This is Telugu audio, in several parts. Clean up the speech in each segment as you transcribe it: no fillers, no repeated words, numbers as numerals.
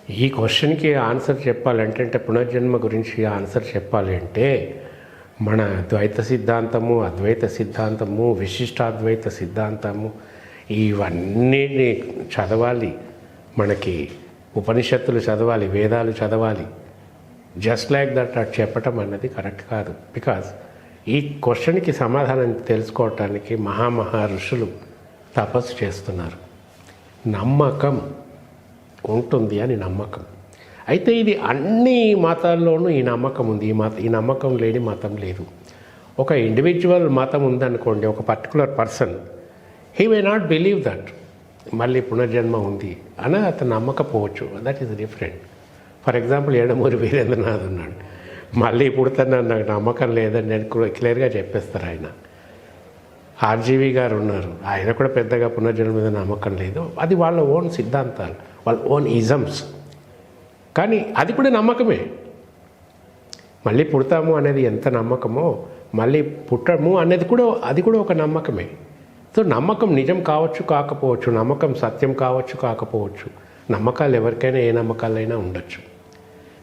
ఈ క్వశ్చన్కి ఆన్సర్ చెప్పాలంటే అంటే పునర్జన్మ గురించి ఆన్సర్ చెప్పాలి అంటే మన ద్వైత సిద్ధాంతము, అద్వైత సిద్ధాంతము, విశిష్టాద్వైత సిద్ధాంతము ఇవన్నీ చదవాలి. మనకి ఉపనిషత్తులు చదవాలి, వేదాలు చదవాలి. జస్ట్ లైక్ దట్ అటు చెప్పటం అన్నది కరెక్ట్ కాదు. బికాజ్ ఈ క్వశ్చన్కి సమాధానం తెలుసుకోవటానికి మహా ఋషులు తపస్సు చేస్తున్నారు. నమ్మకం ఉంటుంది అని నమ్మకం. అయితే ఇది అన్ని మతాల్లోనూ ఈ నమ్మకం ఉంది. ఈ నమ్మకం లేని మతం లేదు. ఒక ఇండివిజువల్ మతం ఉందనుకోండి, ఒక particular person he may not believe that మళ్ళీ పునర్జన్మ ఉంది అని అతను నమ్మకపోవచ్చు. That is different. For example Yandamuri Veerendranath ఉన్నాడు, మళ్ళీ పుడతానని నాకు నమ్మకం లేదని నేను క్లియర్గా చెప్పేస్తారు ఆయన. ఆర్జీవి గారు ఉన్నారు, ఆయన కూడా పెద్దగా పునర్జన్మ మీద నమ్మకం లేదు. అది వాళ్ళ ఓన్ సిద్ధాంతాలు, వాళ్ళ ఓన్ ఇజమ్స్. కానీ అది కూడా నమ్మకమే. మళ్ళీ పుడతాము అనేది ఎంత నమ్మకమో మళ్ళీ పుట్టము అనేది కూడా అది కూడా ఒక నమ్మకమే. సో నమ్మకం నిజం కావచ్చు కాకపోవచ్చు, నమ్మకం సత్యం కావచ్చు కాకపోవచ్చు. నమ్మకాలు ఎవరికైనా ఏ నమ్మకాలైనా ఉండొచ్చు.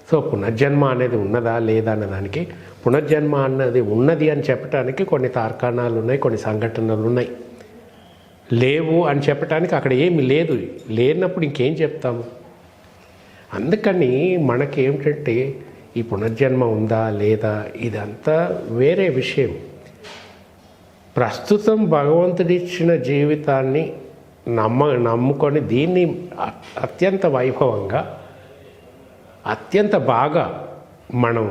సో పునర్జన్మ అనేది ఉన్నదా లేదా అన్నదానికి, పునర్జన్మ అన్నది ఉన్నది అని చెప్పడానికి కొన్ని తార్కాణాలు ఉన్నాయి, కొన్ని సంఘటనలు ఉన్నాయి. లేవు అని చెప్పడానికి అక్కడ ఏమి లేదు. లేనప్పుడు ఇంకేం చెప్తాము? అందుకని మనకి ఏమిటంటే ఈ పునర్జన్మ ఉందా లేదా ఇదంతా వేరే విషయం. ప్రస్తుతం భగవంతుడిచ్చిన జీవితాన్ని నమ్ముకొని దీన్ని అత్యంత వైభవంగా అత్యంత బాగా మనం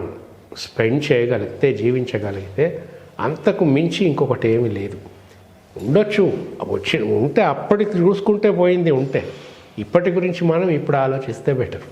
స్పెండ్ చేయగలిగితే, జీవించగలిగితే అంతకు మించి ఇంకొకటి ఏమీ లేదు. ఉండొచ్చు, ఉంటే అప్పటికి చూసుకుంటే పోయింది ఉంటే. ఇప్పటి గురించి మనం ఇప్పుడు ఆలోచిస్తే బెటర్.